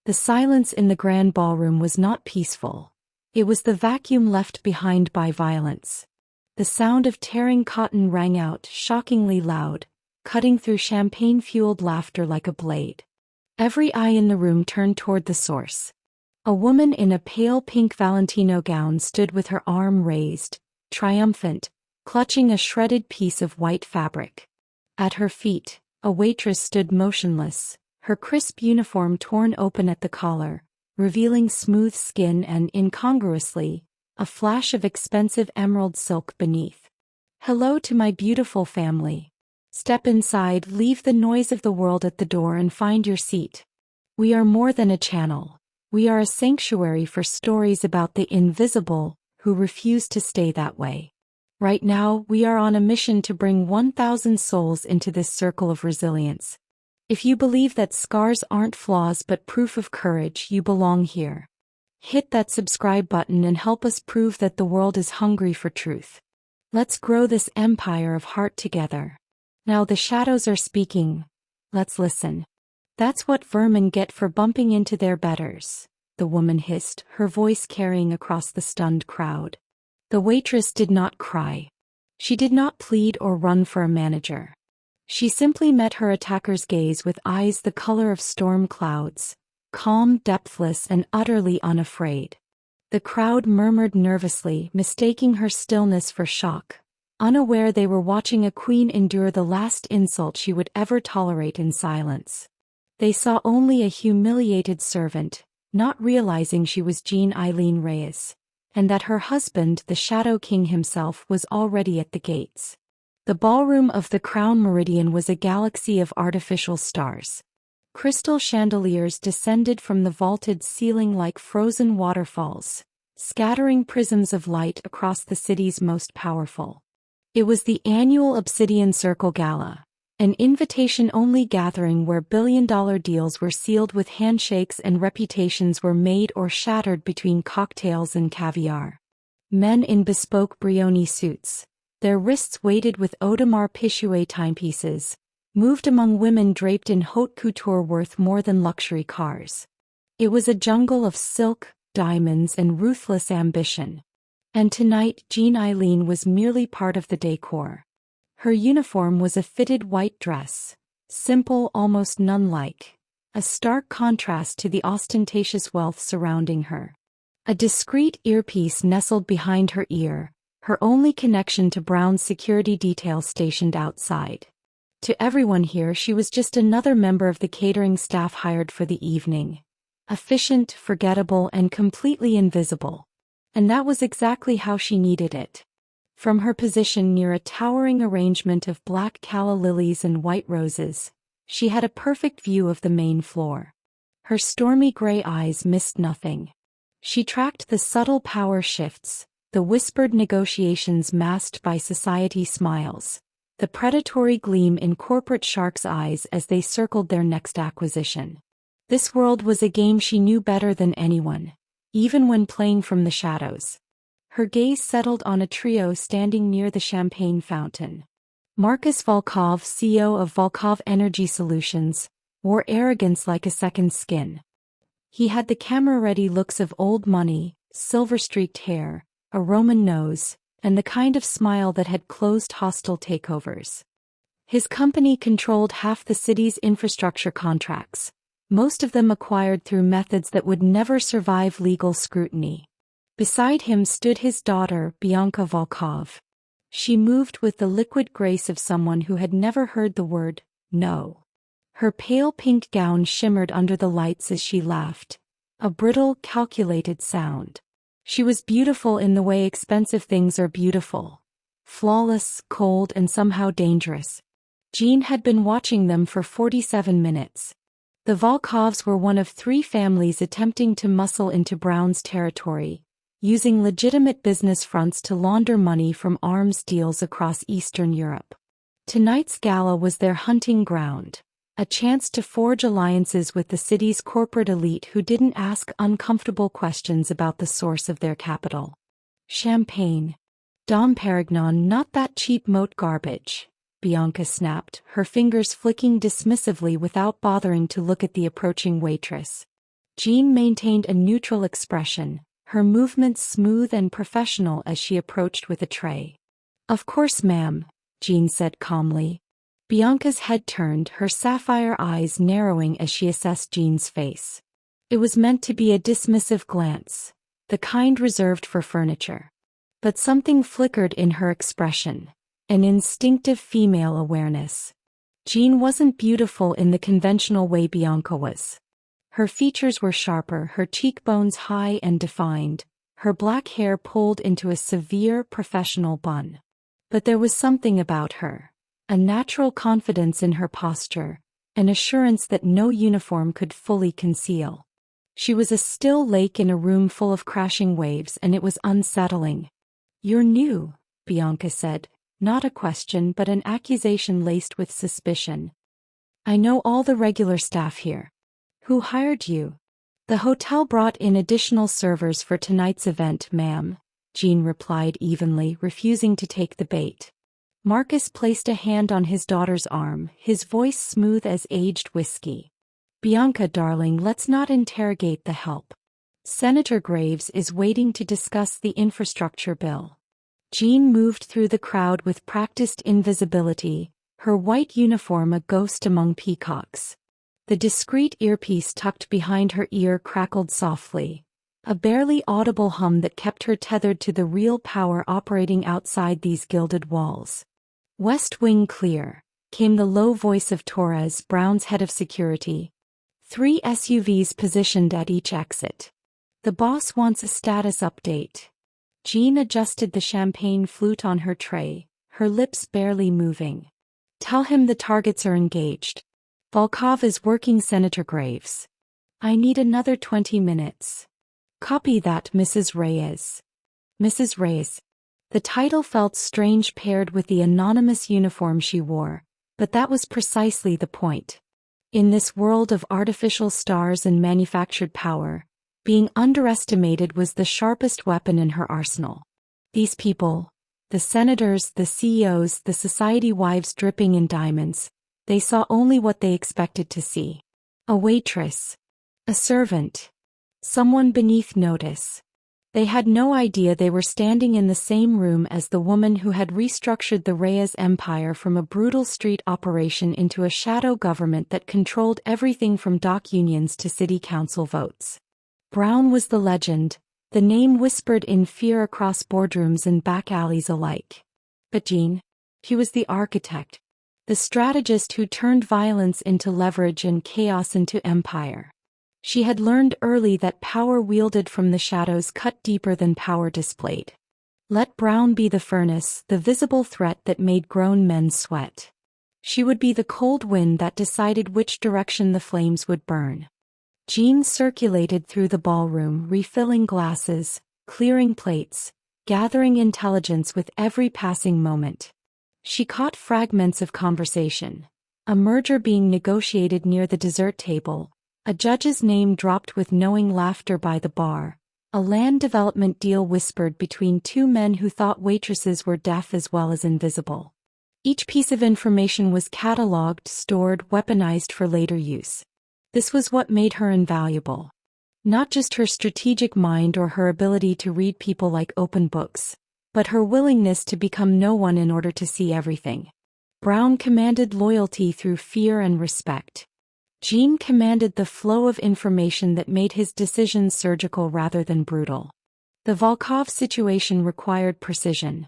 The silence in the grand ballroom was not peaceful. It was the vacuum left behind by violence. The sound of tearing cotton rang out, shockingly loud, cutting through champagne-fueled laughter like a blade. Every eye in the room turned toward the source. A woman in a pale pink Valentino gown stood with her arm raised, triumphant, clutching a shredded piece of white fabric. At her feet, a waitress stood motionless, her crisp uniform torn open at the collar, revealing smooth skin and, incongruously, a flash of expensive emerald silk beneath. "Hello to my beautiful family. Step inside, leave the noise of the world at the door and find your seat. We are more than a channel. We are a sanctuary for stories about the invisible, who refuse to stay that way. Right now, we are on a mission to bring 1,000 souls into this circle of resilience. If you believe that scars aren't flaws but proof of courage, you belong here. Hit that subscribe button and help us prove that the world is hungry for truth. Let's grow this empire of heart together. Now the shadows are speaking. Let's listen." "That's what vermin get for bumping into their betters," the woman hissed, her voice carrying across the stunned crowd. The waitress did not cry. She did not plead or run for a manager. She simply met her attacker's gaze with eyes the color of storm clouds, calm, depthless, and utterly unafraid. The crowd murmured nervously, mistaking her stillness for shock, unaware they were watching a queen endure the last insult she would ever tolerate in silence. They saw only a humiliated servant, not realizing she was Jean Eileen Reyes, and that her husband, the Shadow King himself, was already at the gates. The ballroom of the Crown Meridian was a galaxy of artificial stars. Crystal chandeliers descended from the vaulted ceiling like frozen waterfalls, scattering prisms of light across the city's most powerful. It was the annual Obsidian Circle Gala, an invitation-only gathering where billion-dollar deals were sealed with handshakes and reputations were made or shattered between cocktails and caviar. Men in bespoke Brioni suits, their wrists weighted with Audemars Piguet timepieces, moved among women draped in haute couture worth more than luxury cars. It was a jungle of silk, diamonds, and ruthless ambition. And tonight Jean Eileen was merely part of the decor. Her uniform was a fitted white dress, simple, almost nun-like, a stark contrast to the ostentatious wealth surrounding her. A discreet earpiece nestled behind her ear, her only connection to Brown's security detail stationed outside. To everyone here she was just another member of the catering staff hired for the evening. Efficient, forgettable, and completely invisible. And that was exactly how she needed it. From her position near a towering arrangement of black calla lilies and white roses, she had a perfect view of the main floor. Her stormy gray eyes missed nothing. She tracked the subtle power shifts, the whispered negotiations masked by society smiles, the predatory gleam in corporate sharks' eyes as they circled their next acquisition. This world was a game she knew better than anyone, even when playing from the shadows. Her gaze settled on a trio standing near the champagne fountain. Markus Volkov, CEO of Volkov Energy Solutions, wore arrogance like a second skin. He had the camera-ready looks of old money, silver-streaked hair, a Roman nose, and the kind of smile that had closed hostile takeovers. His company controlled half the city's infrastructure contracts, most of them acquired through methods that would never survive legal scrutiny. Beside him stood his daughter, Bianca Volkov. She moved with the liquid grace of someone who had never heard the word no. Her pale pink gown shimmered under the lights as she laughed, a brittle, calculated sound. She was beautiful in the way expensive things are beautiful. Flawless, cold, and somehow dangerous. Jean had been watching them for 47 minutes. The Volkovs were one of 3 families attempting to muscle into Brown's territory, using legitimate business fronts to launder money from arms deals across Eastern Europe. Tonight's gala was their hunting ground, a chance to forge alliances with the city's corporate elite who didn't ask uncomfortable questions about the source of their capital. Champagne. Dom Perignon, not that cheap moat garbage, Bianca snapped, her fingers flicking dismissively without bothering to look at the approaching waitress. Jean maintained a neutral expression, her movements smooth and professional as she approached with a tray. "Of course, ma'am," Jean said calmly. Bianca's head turned, her sapphire eyes narrowing as she assessed Jean's face. It was meant to be a dismissive glance, the kind reserved for furniture. But something flickered in her expression, an instinctive female awareness. Jean wasn't beautiful in the conventional way Bianca was. Her features were sharper, her cheekbones high and defined, her black hair pulled into a severe professional bun. But there was something about her, a natural confidence in her posture, an assurance that no uniform could fully conceal. She was a still lake in a room full of crashing waves, and it was unsettling. "You're new," Bianca said, not a question but an accusation laced with suspicion. "I know all the regular staff here." "Who hired you?" "The hotel brought in additional servers for tonight's event, ma'am," Jean replied evenly, refusing to take the bait. Marcus placed a hand on his daughter's arm, his voice smooth as aged whiskey. "Bianca, darling, let's not interrogate the help. Senator Graves is waiting to discuss the infrastructure bill." Jean moved through the crowd with practiced invisibility, her white uniform a ghost among peacocks. The discreet earpiece tucked behind her ear crackled softly, a barely audible hum that kept her tethered to the real power operating outside these gilded walls. "West Wing clear," came the low voice of Torres, Brown's head of security. 3 SUVs positioned at each exit. "The boss wants a status update." Jean adjusted the champagne flute on her tray, her lips barely moving. "Tell him the targets are engaged. Volkov is working Senator Graves. I need another 20 minutes. Copy that, Mrs. Reyes." Mrs. Reyes. The title felt strange paired with the anonymous uniform she wore, but that was precisely the point. In this world of artificial stars and manufactured power, being underestimated was the sharpest weapon in her arsenal. These people, the senators, the CEOs, the society wives dripping in diamonds, they saw only what they expected to see. A waitress. A servant. Someone beneath notice. They had no idea they were standing in the same room as the woman who had restructured the Reyes empire from a brutal street operation into a shadow government that controlled everything from dock unions to city council votes. Brown was the legend, the name whispered in fear across boardrooms and back alleys alike. But Jean? He was the architect, the strategist who turned violence into leverage and chaos into empire. She had learned early that power wielded from the shadows cut deeper than power displayed. Let Brown be the furnace, the visible threat that made grown men sweat. She would be the cold wind that decided which direction the flames would burn. Jean circulated through the ballroom, refilling glasses, clearing plates, gathering intelligence with every passing moment. She caught fragments of conversation. A merger being negotiated near the dessert table, a judge's name dropped with knowing laughter by the bar, a land development deal whispered between 2 men who thought waitresses were deaf as well as invisible. Each piece of information was catalogued, stored, weaponized for later use. This was what made her invaluable. Not just her strategic mind or her ability to read people like open books, but her willingness to become no one in order to see everything. Brown commanded loyalty through fear and respect. Jean commanded the flow of information that made his decisions surgical rather than brutal. The Volkov situation required precision.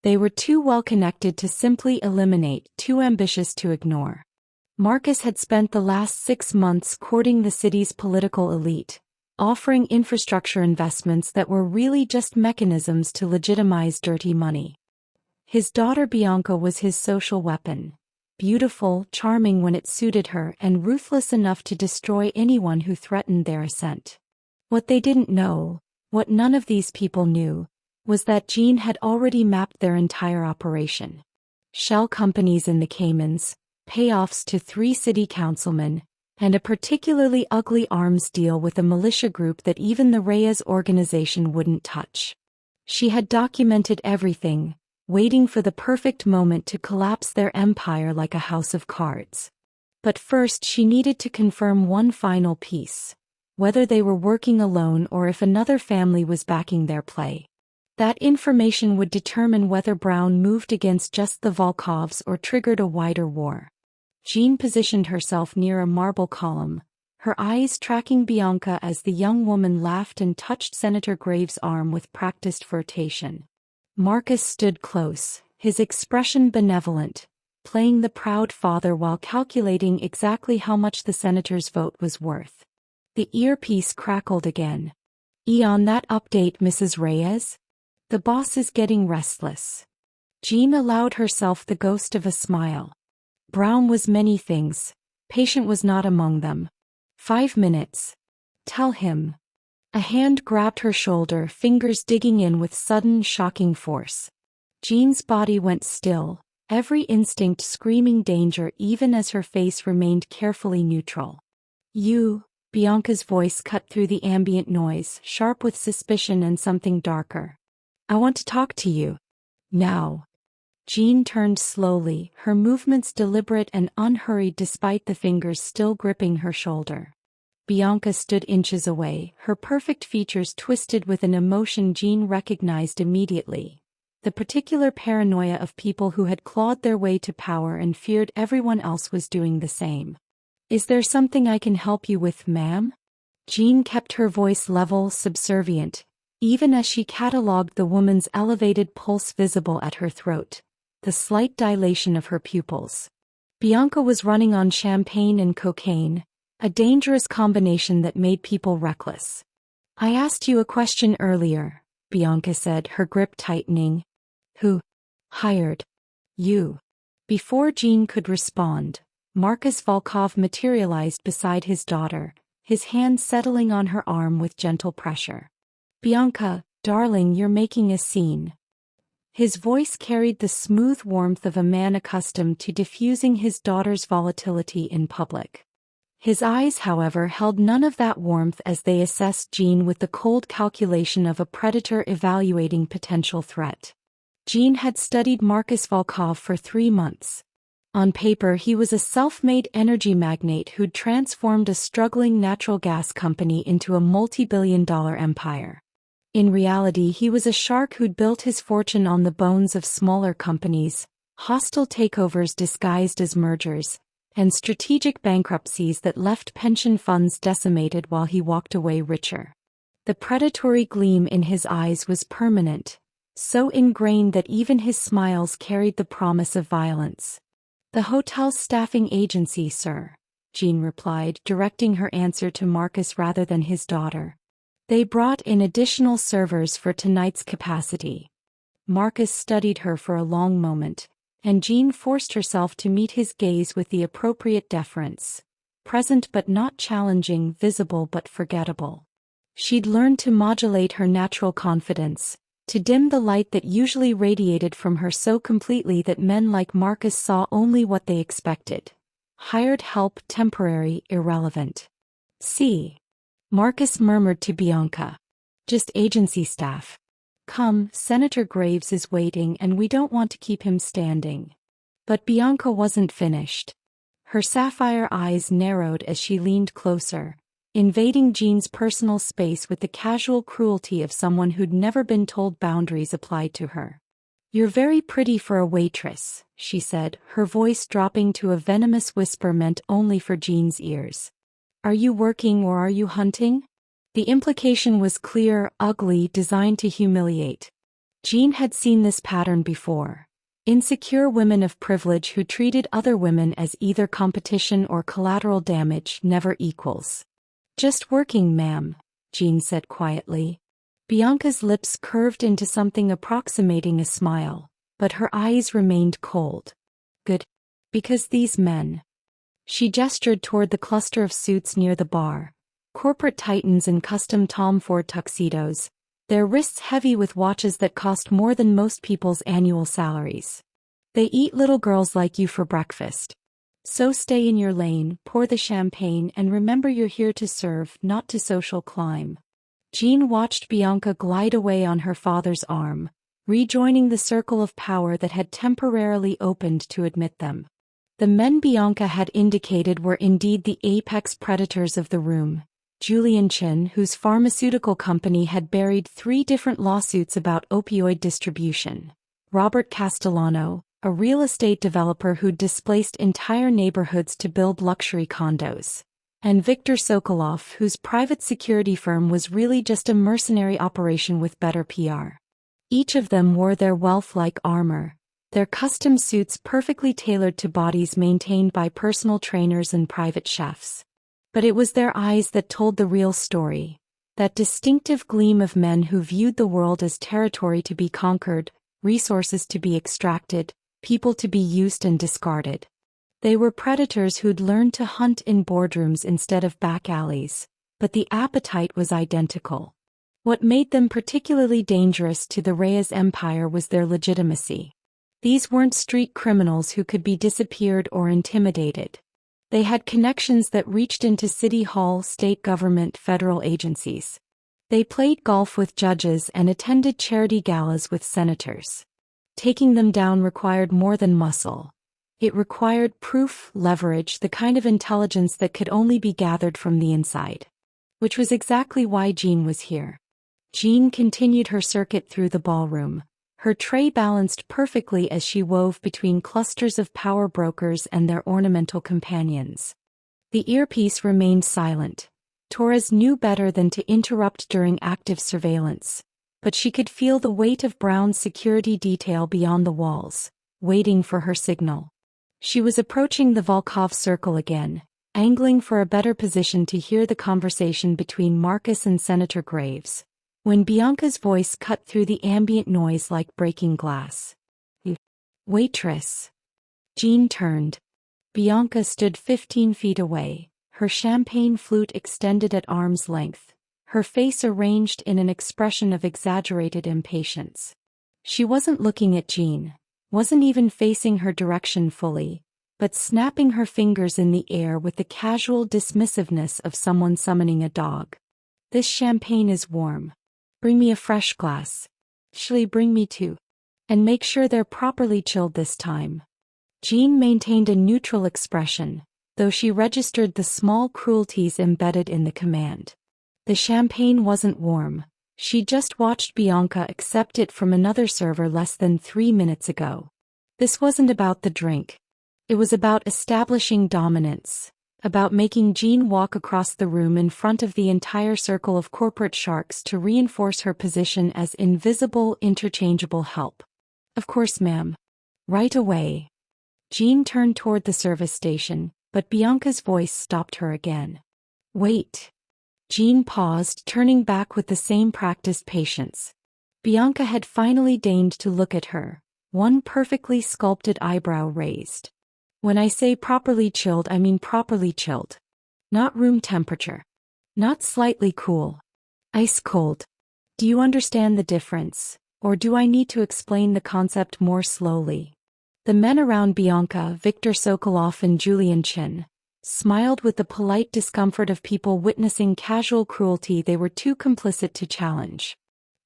They were too well connected to simply eliminate, too ambitious to ignore. Marcus had spent the last 6 months courting the city's political elite, offering infrastructure investments that were really just mechanisms to legitimize dirty money. His daughter Bianca was his social weapon. Beautiful, charming when it suited her, and ruthless enough to destroy anyone who threatened their ascent. What they didn't know, what none of these people knew, was that Jean had already mapped their entire operation. Shell companies in the Caymans, payoffs to 3 city councilmen, and a particularly ugly arms deal with a militia group that even the Reyes organization wouldn't touch. She had documented everything, waiting for the perfect moment to collapse their empire like a house of cards. But first she needed to confirm one final piece. whether they were working alone or if another family was backing their play. That information would determine whether Brown moved against just the Volkovs or triggered a wider war. Jean positioned herself near a marble column, her eyes tracking Bianca as the young woman laughed and touched Senator Graves' arm with practiced flirtation. Marcus stood close, his expression benevolent, playing the proud father while calculating exactly how much the senator's vote was worth. The earpiece crackled again. On that update, Mrs. Reyes? The boss is getting restless. Jean allowed herself the ghost of a smile. Brown was many things. Patient was not among them. 5 minutes. Tell him. A hand grabbed her shoulder, fingers digging in with sudden, shocking force. Jean's body went still, every instinct screaming danger even as her face remained carefully neutral. You, Bianca's voice cut through the ambient noise, sharp with suspicion and something darker. I want to talk to you. Now. Jean turned slowly, her movements deliberate and unhurried despite the fingers still gripping her shoulder. Bianca stood inches away, her perfect features twisted with an emotion Jean recognized immediately. The particular paranoia of people who had clawed their way to power and feared everyone else was doing the same. Is there something I can help you with, ma'am? Jean kept her voice level, subservient, even as she catalogued the woman's elevated pulse visible at her throat, the slight dilation of her pupils. Bianca was running on champagne and cocaine, a dangerous combination that made people reckless. I asked you a question earlier, Bianca said, her grip tightening. Who hired you? Before Jean could respond, Marcus Volkov materialized beside his daughter, his hand settling on her arm with gentle pressure. Bianca, darling, you're making a scene. His voice carried the smooth warmth of a man accustomed to diffusing his daughter's volatility in public. His eyes, however, held none of that warmth as they assessed Jean with the cold calculation of a predator evaluating potential threat. Jean had studied Marcus Volkov for 3 months. On paper, he was a self-made energy magnate who'd transformed a struggling natural gas company into a multi-billion-dollar empire. In reality, he was a shark who'd built his fortune on the bones of smaller companies, hostile takeovers disguised as mergers, and strategic bankruptcies that left pension funds decimated while he walked away richer. The predatory gleam in his eyes was permanent, so ingrained that even his smiles carried the promise of violence. The hotel's staffing agency, sir, Jean replied, directing her answer to Marcus rather than his daughter. They brought in additional servers for tonight's capacity. Marcus studied her for a long moment, and Jean forced herself to meet his gaze with the appropriate deference. Present but not challenging, visible but forgettable. She'd learned to modulate her natural confidence, to dim the light that usually radiated from her so completely that men like Marcus saw only what they expected. Hired help, temporary, irrelevant. See? Marcus murmured to Bianca. Just agency staff. Come, Senator Graves is waiting and we don't want to keep him standing. But Bianca wasn't finished. Her sapphire eyes narrowed as she leaned closer, invading Jean's personal space with the casual cruelty of someone who'd never been told boundaries applied to her. You're very pretty for a waitress, she said, her voice dropping to a venomous whisper meant only for Jean's ears. Are you working or are you hunting? The implication was clear, ugly, designed to humiliate. Jean had seen this pattern before. Insecure women of privilege who treated other women as either competition or collateral damage, never equals. Just working, ma'am, Jean said quietly. Bianca's lips curved into something approximating a smile, but her eyes remained cold. Good. Because these men. She gestured toward the cluster of suits near the bar, corporate titans in custom Tom Ford tuxedos, their wrists heavy with watches that cost more than most people's annual salaries. They eat little girls like you for breakfast. So stay in your lane, pour the champagne, and remember you're here to serve, not to social climb. Jean watched Bianca glide away on her father's arm, rejoining the circle of power that had temporarily opened to admit them. The men Bianca had indicated were indeed the apex predators of the room, Julian Chin, whose pharmaceutical company had buried 3 different lawsuits about opioid distribution. Robert Castellano, a real estate developer who'd displaced entire neighborhoods to build luxury condos. And Viktor Sokolov, whose private security firm was really just a mercenary operation with better PR. Each of them wore their wealth like armor, their custom suits perfectly tailored to bodies maintained by personal trainers and private chefs. But it was their eyes that told the real story, that distinctive gleam of men who viewed the world as territory to be conquered, resources to be extracted, people to be used and discarded. They were predators who'd learned to hunt in boardrooms instead of back alleys, but the appetite was identical. What made them particularly dangerous to the Reyes empire was their legitimacy. These weren't street criminals who could be disappeared or intimidated. They had connections that reached into city hall, state government, federal agencies. They played golf with judges and attended charity galas with senators. Taking them down required more than muscle. It required proof, leverage, the kind of intelligence that could only be gathered from the inside. Which was exactly why Jean was here. Jean continued her circuit through the ballroom, her tray balanced perfectly as she wove between clusters of power brokers and their ornamental companions. The earpiece remained silent. Torres knew better than to interrupt during active surveillance, but she could feel the weight of Brown's security detail beyond the walls, waiting for her signal. She was approaching the Volkov circle again, angling for a better position to hear the conversation between Marcus and Senator Graves, when Bianca's voice cut through the ambient noise like breaking glass. "Waitress." Jean turned. Bianca stood 15 feet away, her champagne flute extended at arm's length, her face arranged in an expression of exaggerated impatience. She wasn't looking at Jean, wasn't even facing her direction fully, but snapping her fingers in the air with the casual dismissiveness of someone summoning a dog. "This champagne is warm. Bring me a fresh glass. Shli, bring me 2. And make sure they're properly chilled this time." Jean maintained a neutral expression, though she registered the small cruelties embedded in the command. The champagne wasn't warm. She just watched Bianca accept it from another server less than 3 minutes ago. This wasn't about the drink. It was about establishing dominance, about making Jean walk across the room in front of the entire circle of corporate sharks to reinforce her position as invisible, interchangeable help. "Of course, ma'am. Right away." Jean turned toward the service station, but Bianca's voice stopped her again. "Wait." Jean paused, turning back with the same practiced patience. Bianca had finally deigned to look at her, one perfectly sculpted eyebrow raised. "When I say properly chilled, I mean properly chilled. Not room temperature. Not slightly cool. Ice cold. Do you understand the difference, or do I need to explain the concept more slowly?" The men around Bianca, Viktor Sokolov and Julian Chin, smiled with the polite discomfort of people witnessing casual cruelty they were too complicit to challenge.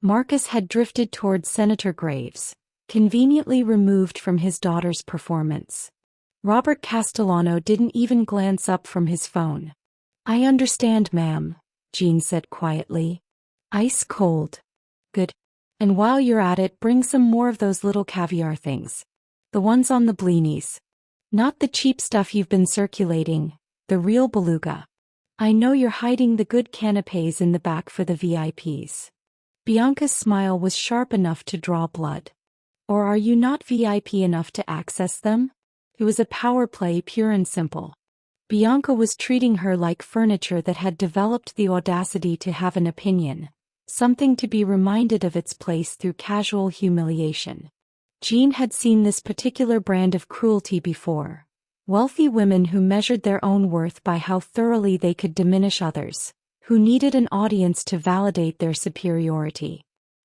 Marcus had drifted toward Senator Graves, conveniently removed from his daughter's performance. Robert Castellano didn't even glance up from his phone. "I understand, ma'am," Jean said quietly. "Ice cold. Good. And while you're at it, bring some more of those little caviar things. The ones on the blinis. Not the cheap stuff you've been circulating, the real beluga. I know you're hiding the good canapés in the back for the VIPs." Bianca's smile was sharp enough to draw blood. "Or are you not VIP enough to access them?" It was a power play, pure and simple. Bianca was treating her like furniture that had developed the audacity to have an opinion, something to be reminded of its place through casual humiliation. Jean had seen this particular brand of cruelty before. Wealthy women who measured their own worth by how thoroughly they could diminish others, who needed an audience to validate their superiority.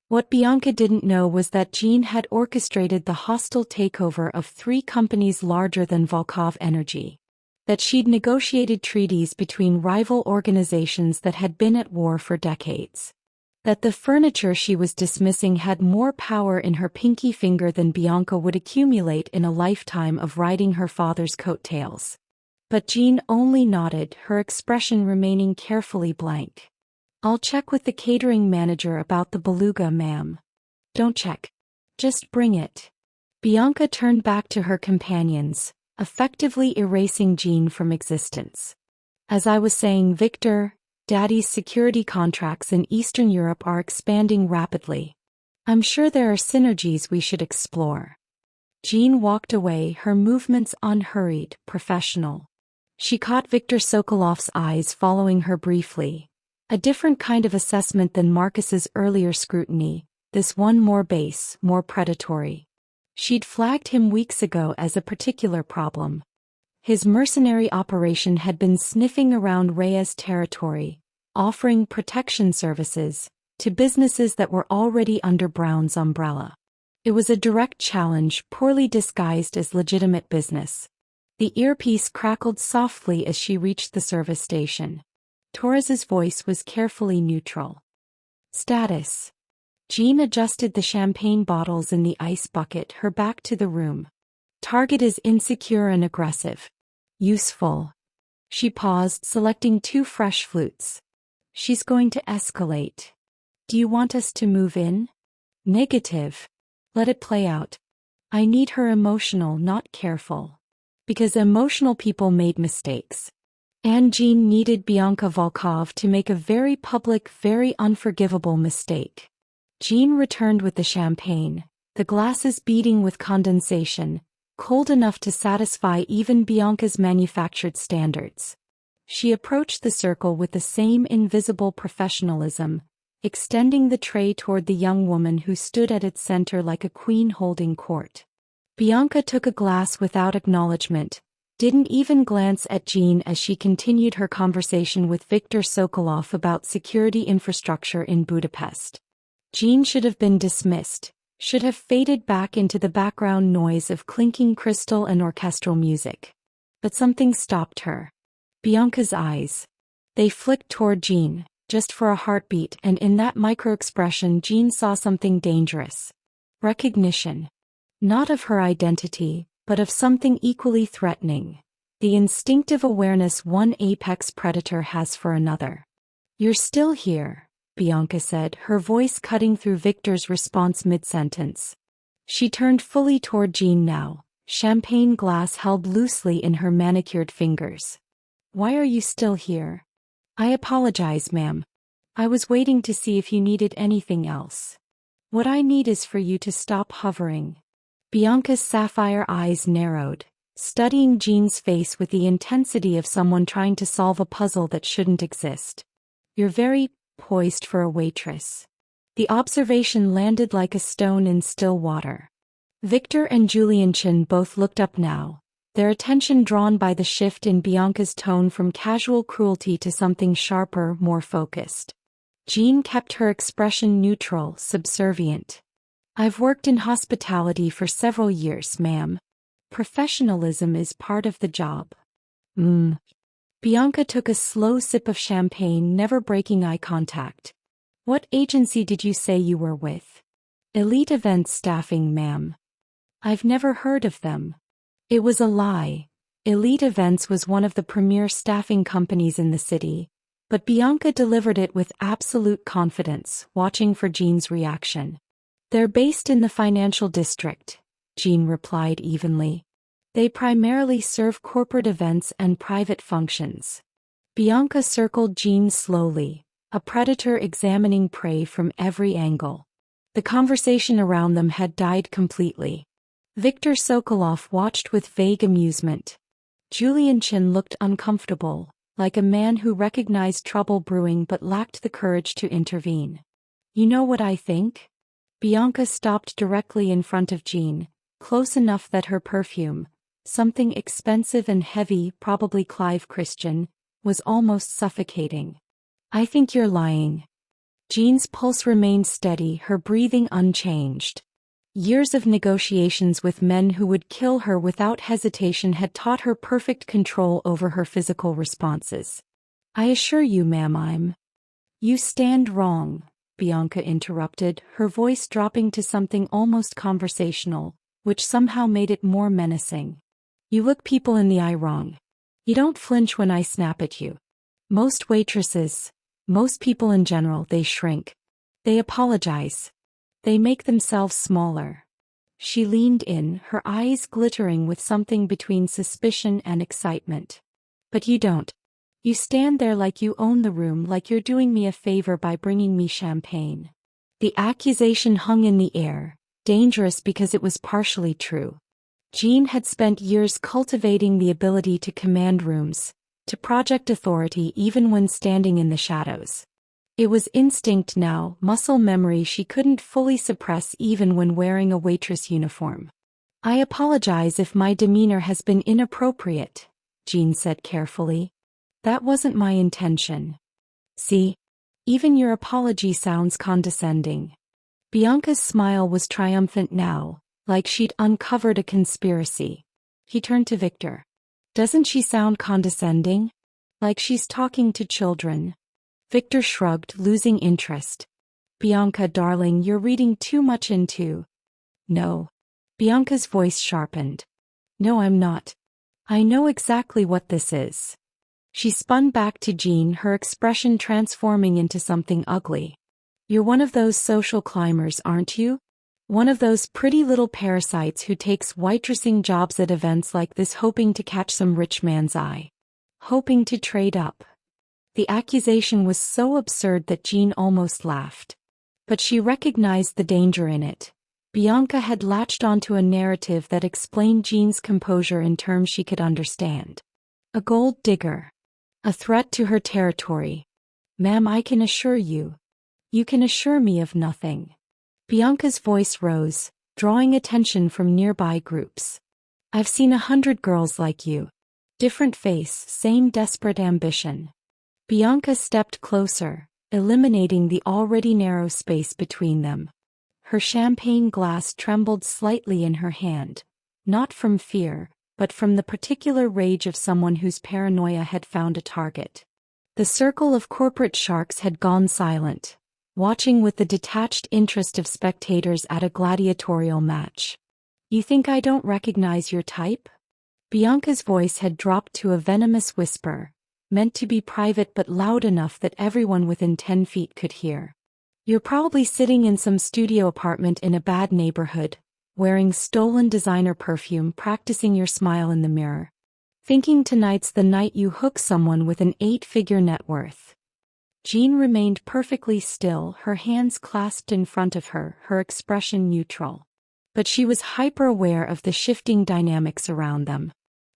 What Bianca didn't know was that Jean had orchestrated the hostile takeover of 3 companies larger than Volkov Energy. That she'd negotiated treaties between rival organizations that had been at war for decades. That the furniture she was dismissing had more power in her pinky finger than Bianca would accumulate in a lifetime of riding her father's coattails. But Jean only nodded, her expression remaining carefully blank. I'll check with the catering manager about the beluga, ma'am. Don't check. Just bring it. Bianca turned back to her companions, effectively erasing Jean from existence. As I was saying, Victor, Daddy's security contracts in Eastern Europe are expanding rapidly. I'm sure there are synergies we should explore. Jean walked away, her movements unhurried, professional. She caught Viktor Sokolov's eyes following her briefly. A different kind of assessment than Marcus's earlier scrutiny, this one more base, more predatory. She'd flagged him weeks ago as a particular problem. His mercenary operation had been sniffing around Rhea's territory, offering protection services to businesses that were already under Brown's umbrella. It was a direct challenge, poorly disguised as legitimate business. The earpiece crackled softly as she reached the service station. Torres's voice was carefully neutral. Status. Jean adjusted the champagne bottles in the ice bucket, her back to the room. Target is insecure and aggressive. Useful. She paused, selecting 2 fresh flutes. She's going to escalate. Do you want us to move in? Negative. Let it play out. I need her emotional, not careful. Because emotional people made mistakes. And Jean needed Bianca Volkov to make a very public, very unforgivable mistake. Jean returned with the champagne, the glasses beating with condensation, cold enough to satisfy even Bianca's manufactured standards. She approached the circle with the same invisible professionalism, extending the tray toward the young woman who stood at its center like a queen holding court. Bianca took a glass without acknowledgement, didn't even glance at Jean as she continued her conversation with Viktor Sokolov about security infrastructure in Budapest. Jean should have been dismissed, should have faded back into the background noise of clinking crystal and orchestral music. But something stopped her. Bianca's eyes. They flicked toward Jean, just for a heartbeat, and in that micro-expression Jean saw something dangerous. Recognition. Not of her identity, but of something equally threatening. The instinctive awareness one apex predator has for another. You're still here, Bianca said, her voice cutting through Victor's response mid-sentence. She turned fully toward Jean now, champagne glass held loosely in her manicured fingers. Why are you still here? I apologize, ma'am. I was waiting to see if you needed anything else. What I need is for you to stop hovering. Bianca's sapphire eyes narrowed, studying Jean's face with the intensity of someone trying to solve a puzzle that shouldn't exist. You're very poised for a waitress. The observation landed like a stone in still water. Victor and Julian both looked up now, their attention drawn by the shift in Bianca's tone from casual cruelty to something sharper, more focused. Jean kept her expression neutral, subservient. I've worked in hospitality for several years, ma'am. Professionalism is part of the job. Bianca took a slow sip of champagne, never breaking eye contact. What agency did you say you were with? Elite Events Staffing, ma'am. I've never heard of them. It was a lie. Elite Events was one of the premier staffing companies in the city, but Bianca delivered it with absolute confidence, watching for Jean's reaction. They're based in the financial district, Jean replied evenly. They primarily serve corporate events and private functions. Bianca circled Jean slowly, a predator examining prey from every angle. The conversation around them had died completely. Viktor Sokolov watched with vague amusement. Julian looked uncomfortable, like a man who recognized trouble brewing but lacked the courage to intervene. You know what I think? Bianca stopped directly in front of Jean, close enough that her perfume, something expensive and heavy, probably Clive Christian, was almost suffocating. I think you're lying. Jean's pulse remained steady, her breathing unchanged. Years of negotiations with men who would kill her without hesitation had taught her perfect control over her physical responses. I assure you, ma'am, You stand wrong, Bianca interrupted, her voice dropping to something almost conversational, which somehow made it more menacing. You look people in the eye wrong. You don't flinch when I snap at you. Most waitresses, most people in general, they shrink. They apologize. They make themselves smaller. She leaned in, her eyes glittering with something between suspicion and excitement. But you don't. You stand there like you own the room, like you're doing me a favor by bringing me champagne. The accusation hung in the air, dangerous because it was partially true. Jean had spent years cultivating the ability to command rooms, to project authority even when standing in the shadows. It was instinct now, muscle memory she couldn't fully suppress even when wearing a waitress uniform. I apologize if my demeanor has been inappropriate, Jean said carefully. That wasn't my intention. See? Even your apology sounds condescending. Bianca's smile was triumphant now, like she'd uncovered a conspiracy. He turned to Victor. Doesn't she sound condescending? Like she's talking to children. Victor shrugged, losing interest. Bianca, darling, you're reading too much into. No. Bianca's voice sharpened. No, I'm not. I know exactly what this is. She spun back to Jean, her expression transforming into something ugly. You're one of those social climbers, aren't you? One of those pretty little parasites who takes waitressing jobs at events like this hoping to catch some rich man's eye. Hoping to trade up. The accusation was so absurd that Jean almost laughed. But she recognized the danger in it. Bianca had latched onto a narrative that explained Jean's composure in terms she could understand. A gold digger. A threat to her territory. Ma'am, I can assure you. You can assure me of nothing. Bianca's voice rose, drawing attention from nearby groups. I've seen 100 girls like you. Different face, same desperate ambition. Bianca stepped closer, eliminating the already narrow space between them. Her champagne glass trembled slightly in her hand, not from fear, but from the particular rage of someone whose paranoia had found a target. The circle of corporate sharks had gone silent, watching with the detached interest of spectators at a gladiatorial match. You think I don't recognize your type? Bianca's voice had dropped to a venomous whisper, meant to be private but loud enough that everyone within 10 feet could hear. You're probably sitting in some studio apartment in a bad neighborhood, wearing stolen designer perfume, practicing your smile in the mirror. Thinking tonight's the night you hook someone with an 8-figure net worth. Jean remained perfectly still, her hands clasped in front of her, her expression neutral. But she was hyper-aware of the shifting dynamics around them.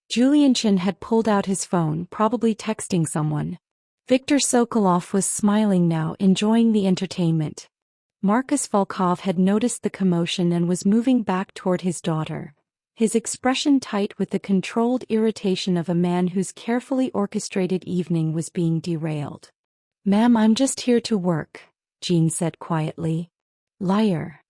Julian Chen had pulled out his phone, probably texting someone. Viktor Sokolov was smiling now, enjoying the entertainment. Markus Volkov had noticed the commotion and was moving back toward his daughter, his expression tight with the controlled irritation of a man whose carefully orchestrated evening was being derailed. Ma'am, I'm just here to work, Jean said quietly. Liar.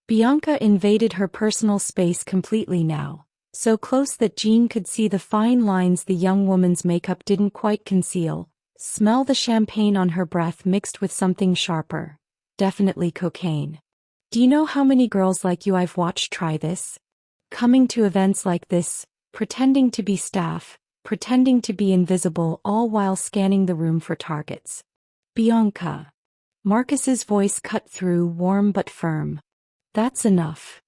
Bianca invaded her personal space completely now, so close that Jean could see the fine lines the young woman's makeup didn't quite conceal, smell the champagne on her breath mixed with something sharper. Definitely cocaine. Do you know how many girls like you I've watched try this? Coming to events like this, pretending to be staff, pretending to be invisible, all while scanning the room for targets. Bianca. Marcus's voice cut through, warm but firm. That's enough.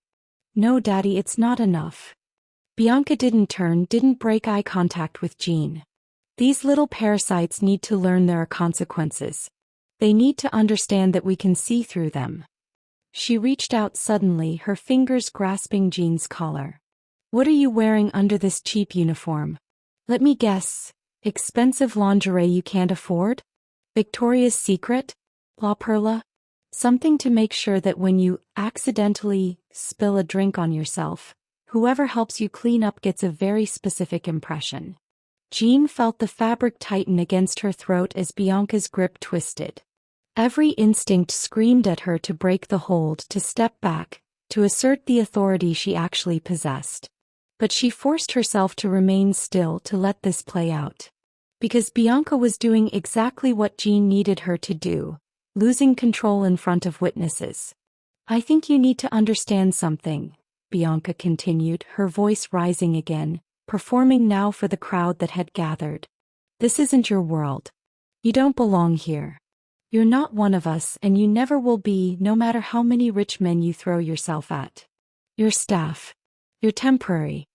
No, Daddy, it's not enough. Bianca didn't break eye contact with Jean. These little parasites need to learn there are consequences. They need to understand that we can see through them. She reached out suddenly, her fingers grasping Jean's collar. What are you wearing under this cheap uniform? Let me guess. Expensive lingerie you can't afford? Victoria's Secret? La Perla? Something to make sure that when you accidentally spill a drink on yourself, whoever helps you clean up gets a very specific impression. Jean felt the fabric tighten against her throat as Bianca's grip twisted. Every instinct screamed at her to break the hold, to step back, to assert the authority she actually possessed. But she forced herself to remain still, to let this play out. Because Bianca was doing exactly what Jean needed her to do, losing control in front of witnesses. I think you need to understand something, Bianca continued, her voice rising again, performing now for the crowd that had gathered. This isn't your world. You don't belong here. You're not one of us, and you never will be, no matter how many rich men you throw yourself at. You're staff. You're temporary.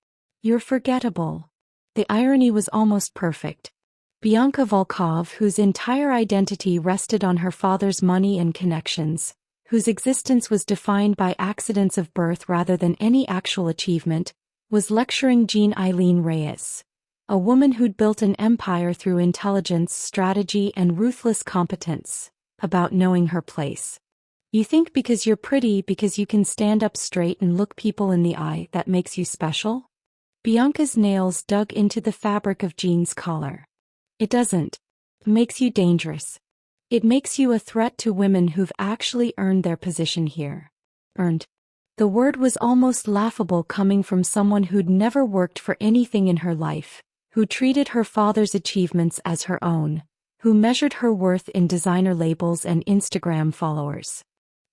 You're forgettable. The irony was almost perfect. Bianca Volkov, whose entire identity rested on her father's money and connections, whose existence was defined by accidents of birth rather than any actual achievement, was lecturing Jean Eileen Reyes, a woman who'd built an empire through intelligence, strategy, and ruthless competence, about knowing her place. You think because you're pretty, because you can stand up straight and look people in the eye, that makes you special? Bianca's nails dug into the fabric of Jean's collar. It doesn't. It makes you dangerous. It makes you a threat to women who've actually earned their position here. Earned. The word was almost laughable coming from someone who'd never worked for anything in her life, who treated her father's achievements as her own, who measured her worth in designer labels and Instagram followers.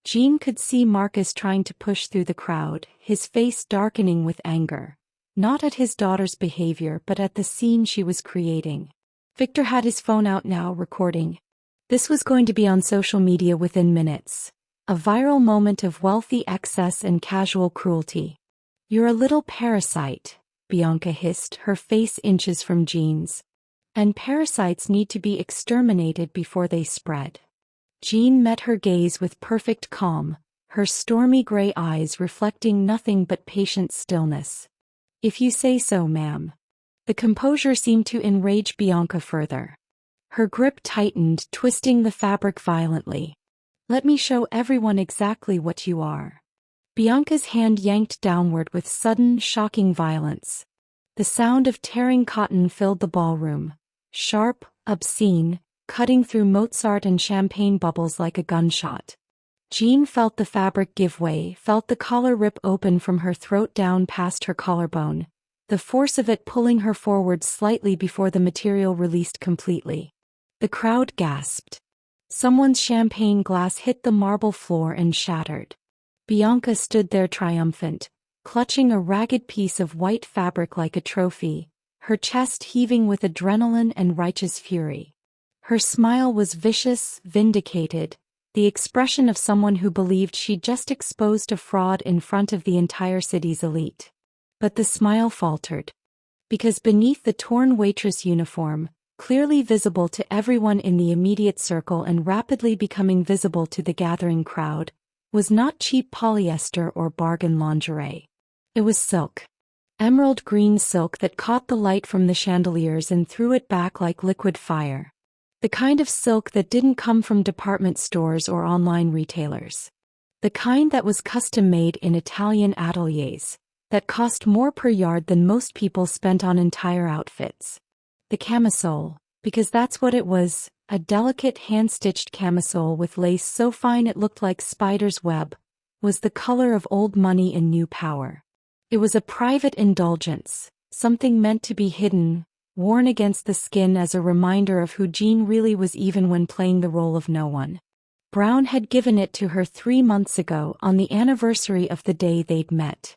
Jean could see Marcus trying to push through the crowd, his face darkening with anger, not at his daughter's behavior but at the scene she was creating. Victor had his phone out now, recording. This was going to be on social media within minutes. A viral moment of wealthy excess and casual cruelty. You're a little parasite, Bianca hissed, her face inches from Jean's. And parasites need to be exterminated before they spread. Jean met her gaze with perfect calm, her stormy gray eyes reflecting nothing but patient stillness. If you say so, ma'am. The composure seemed to enrage Bianca further. Her grip tightened, twisting the fabric violently. Let me show everyone exactly what you are. Bianca's hand yanked downward with sudden, shocking violence. The sound of tearing cotton filled the ballroom. Sharp, obscene, cutting through Mozart and champagne bubbles like a gunshot. Jean felt the fabric give way, felt the collar rip open from her throat down past her collarbone, the force of it pulling her forward slightly before the material released completely. The crowd gasped. Someone's champagne glass hit the marble floor and shattered. Bianca stood there triumphant, clutching a ragged piece of white fabric like a trophy, her chest heaving with adrenaline and righteous fury. Her smile was vicious, vindicated, the expression of someone who believed she'd just exposed a fraud in front of the entire city's elite. But the smile faltered. Because beneath the torn waitress uniform, clearly visible to everyone in the immediate circle and rapidly becoming visible to the gathering crowd, was not cheap polyester or bargain lingerie. It was silk. Emerald green silk that caught the light from the chandeliers and threw it back like liquid fire. The kind of silk that didn't come from department stores or online retailers. The kind that was custom-made in Italian ateliers, that cost more per yard than most people spent on entire outfits. The camisole, because that's what it was, a delicate hand-stitched camisole with lace so fine it looked like spider's web, was the color of old money and new power. It was a private indulgence, something meant to be hidden, worn against the skin as a reminder of who Jean really was even when playing the role of no one. Brown had given it to her 3 months ago on the anniversary of the day they'd met.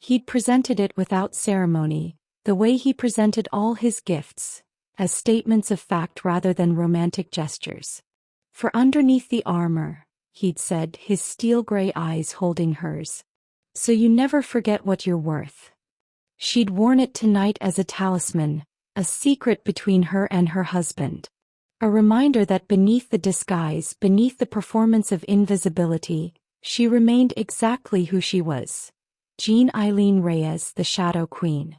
He'd presented it without ceremony, the way he presented all his gifts, as statements of fact rather than romantic gestures. For underneath the armor, he'd said, his steel-gray eyes holding hers. So you never forget what you're worth. She'd worn it tonight as a talisman, a secret between her and her husband. A reminder that beneath the disguise, beneath the performance of invisibility, she remained exactly who she was. Jean Eileen Reyes, the Shadow Queen.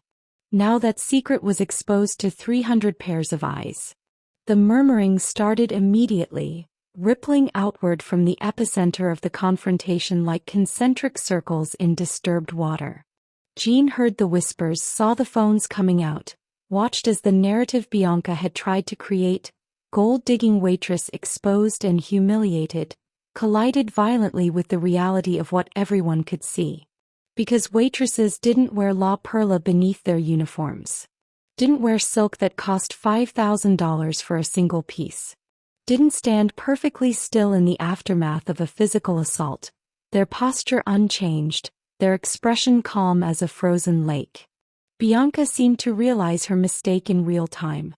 Now that secret was exposed to 300 pairs of eyes. The murmuring started immediately, rippling outward from the epicenter of the confrontation like concentric circles in disturbed water. Jean heard the whispers, saw the phones coming out, watched as the narrative Bianca had tried to create, gold-digging waitress exposed and humiliated, collided violently with the reality of what everyone could see. Because waitresses didn't wear La Perla beneath their uniforms. Didn't wear silk that cost $5,000 for a single piece. Didn't stand perfectly still in the aftermath of a physical assault, their posture unchanged, their expression calm as a frozen lake. Bianca seemed to realize her mistake in real time.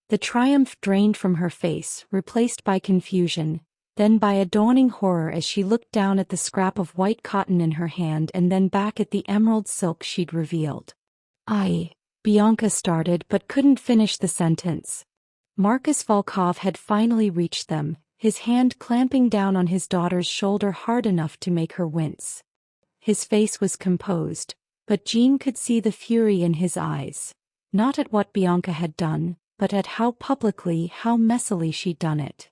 The triumph drained from her face, replaced by confusion, then by a dawning horror as she looked down at the scrap of white cotton in her hand and then back at the emerald silk she'd revealed. Bianca started but couldn't finish the sentence. Marcus Volkov had finally reached them, his hand clamping down on his daughter's shoulder hard enough to make her wince. His face was composed, but Jean could see the fury in his eyes, not at what Bianca had done, but at how publicly, how messily she'd done it.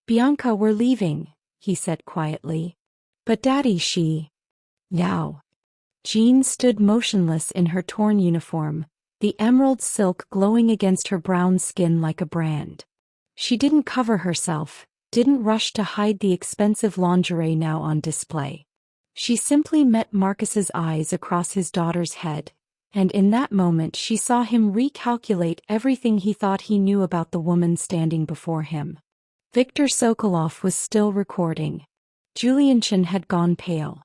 "Bianca, we're leaving," he said quietly. "But Daddy, Now." Jean stood motionless in her torn uniform, the emerald silk glowing against her brown skin like a brand. She didn't cover herself, didn't rush to hide the expensive lingerie now on display. She simply met Marcus's eyes across his daughter's head, and in that moment she saw him recalculate everything he thought he knew about the woman standing before him. Viktor Sokolov was still recording. Julianchin had gone pale.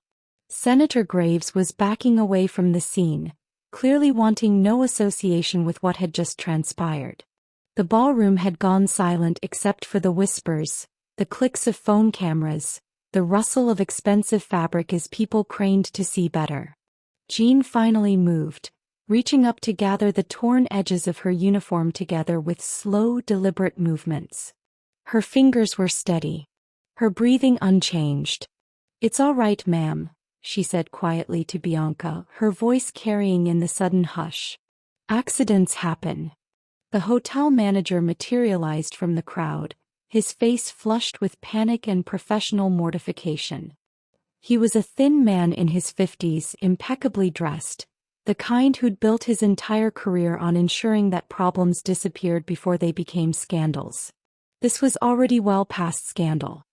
Senator Graves was backing away from the scene, clearly wanting no association with what had just transpired. The ballroom had gone silent except for the whispers, the clicks of phone cameras, the rustle of expensive fabric as people craned to see better. Jean finally moved, reaching up to gather the torn edges of her uniform together with slow, deliberate movements. Her fingers were steady, her breathing unchanged. "It's all right, ma'am," she said quietly to Bianca, her voice carrying in the sudden hush. "Accidents happen." The hotel manager materialized from the crowd, his face flushed with panic and professional mortification. He was a thin man in his 50s, impeccably dressed, the kind who'd built his entire career on ensuring that problems disappeared before they became scandals. This was already well past scandal.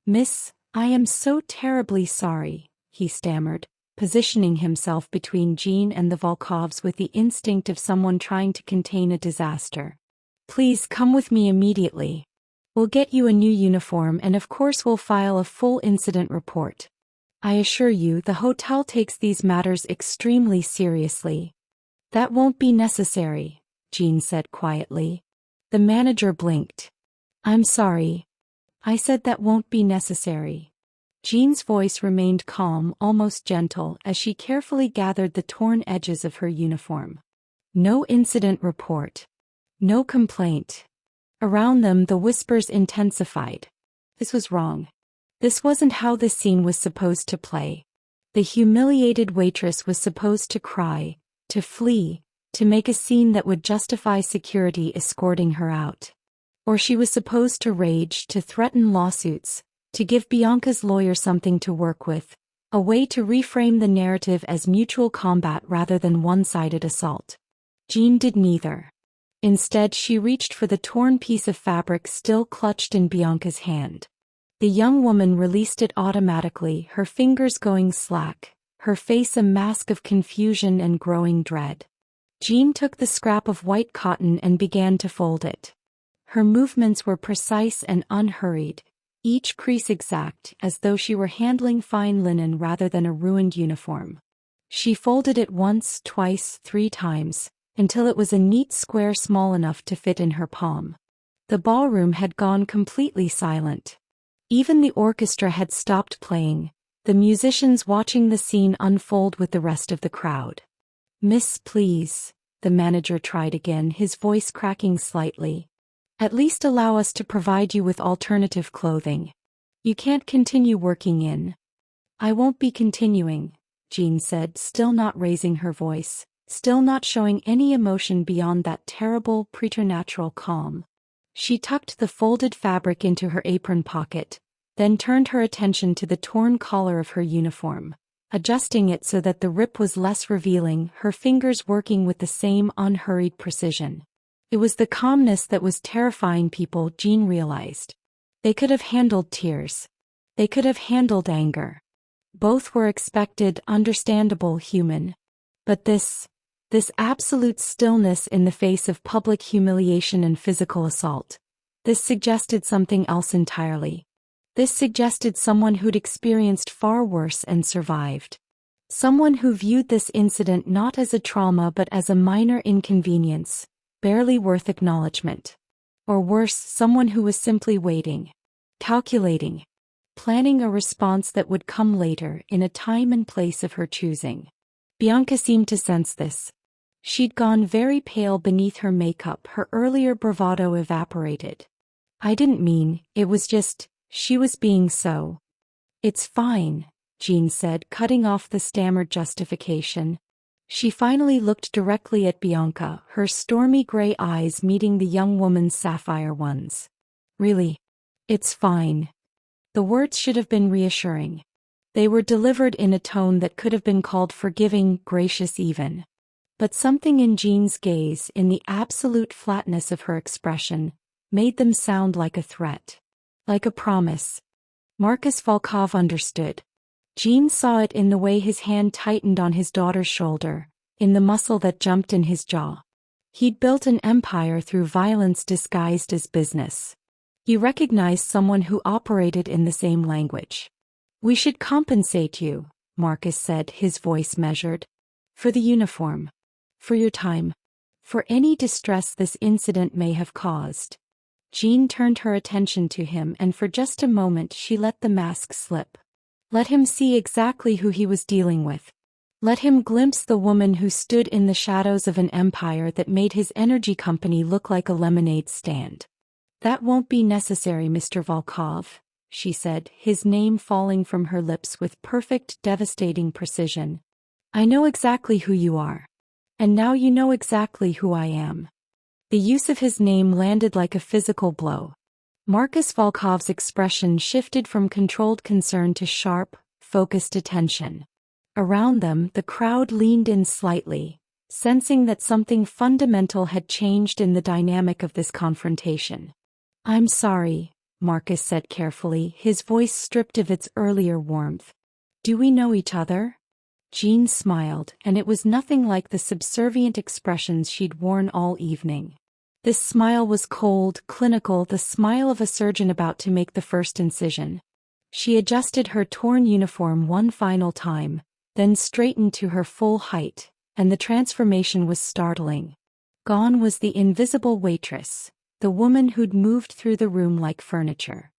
"Miss, I am so terribly sorry," he stammered, positioning himself between Jean and the Volkovs with the instinct of someone trying to contain a disaster. "Please come with me immediately. We'll get you a new uniform and of course we'll file a full incident report. I assure you the hotel takes these matters extremely seriously." "That won't be necessary," Jean said quietly. The manager blinked. "I'm sorry. I said that won't be necessary." Jean's voice remained calm, almost gentle, as she carefully gathered the torn edges of her uniform. "No incident report. No complaint." Around them the whispers intensified. This was wrong. This wasn't how the scene was supposed to play. The humiliated waitress was supposed to cry, to flee, to make a scene that would justify security escorting her out. Or she was supposed to rage, to threaten lawsuits, to give Bianca's lawyer something to work with, a way to reframe the narrative as mutual combat rather than one-sided assault. Jean did neither. Instead, she reached for the torn piece of fabric still clutched in Bianca's hand. The young woman released it automatically, her fingers going slack, her face a mask of confusion and growing dread. Jean took the scrap of white cotton and began to fold it. Her movements were precise and unhurried, each crease exact, as though she were handling fine linen rather than a ruined uniform. She folded it once, twice, 3 times, until it was a neat square small enough to fit in her palm. The ballroom had gone completely silent. Even the orchestra had stopped playing, the musicians watching the scene unfold with the rest of the crowd. "Miss, please," the manager tried again, his voice cracking slightly. "At least allow us to provide you with alternative clothing. You can't continue working in." "I won't be continuing," Jean said, still not raising her voice, still not showing any emotion beyond that terrible, preternatural calm. She tucked the folded fabric into her apron pocket, then turned her attention to the torn collar of her uniform, adjusting it so that the rip was less revealing, her fingers working with the same unhurried precision. It was the calmness that was terrifying people, Jean realized. They could have handled tears. They could have handled anger. Both were expected, understandable, human. But this absolute stillness in the face of public humiliation and physical assault, this suggested something else entirely. This suggested someone who'd experienced far worse and survived. Someone who viewed this incident not as a trauma but as a minor inconvenience, barely worth acknowledgement. Or worse, someone who was simply waiting, calculating, planning a response that would come later in a time and place of her choosing. Bianca seemed to sense this. She'd gone very pale beneath her makeup, her earlier bravado evaporated. I didn't mean, it was just, she was being so. It's fine, Jean said, cutting off the stammered justification. She finally looked directly at Bianca, her stormy gray eyes meeting the young woman's sapphire ones. Really? It's fine. The words should have been reassuring. They were delivered in a tone that could have been called forgiving, gracious even. But something in Jean's gaze, in the absolute flatness of her expression, made them sound like a threat. Like a promise. Markus Volkov understood. Jean saw it in the way his hand tightened on his daughter's shoulder, in the muscle that jumped in his jaw. He'd built an empire through violence disguised as business. He recognized someone who operated in the same language. We should compensate you, Markus said, his voice measured. For the uniform. For your time. For any distress this incident may have caused. Jean turned her attention to him, and for just a moment she let the mask slip. Let him see exactly who he was dealing with. Let him glimpse the woman who stood in the shadows of an empire that made his energy company look like a lemonade stand. That won't be necessary, Mr. Volkov, she said, his name falling from her lips with perfect, devastating precision. I know exactly who you are. And now you know exactly who I am. The use of his name landed like a physical blow. Markus Volkov's expression shifted from controlled concern to sharp, focused attention. Around them, the crowd leaned in slightly, sensing that something fundamental had changed in the dynamic of this confrontation. I'm sorry, Markus said carefully, his voice stripped of its earlier warmth. Do we know each other? Jean smiled, and it was nothing like the subservient expressions she'd worn all evening. This smile was cold, clinical, the smile of a surgeon about to make the first incision. She adjusted her torn uniform one final time, then straightened to her full height, and the transformation was startling. Gone was the invisible waitress, the woman who'd moved through the room like furniture.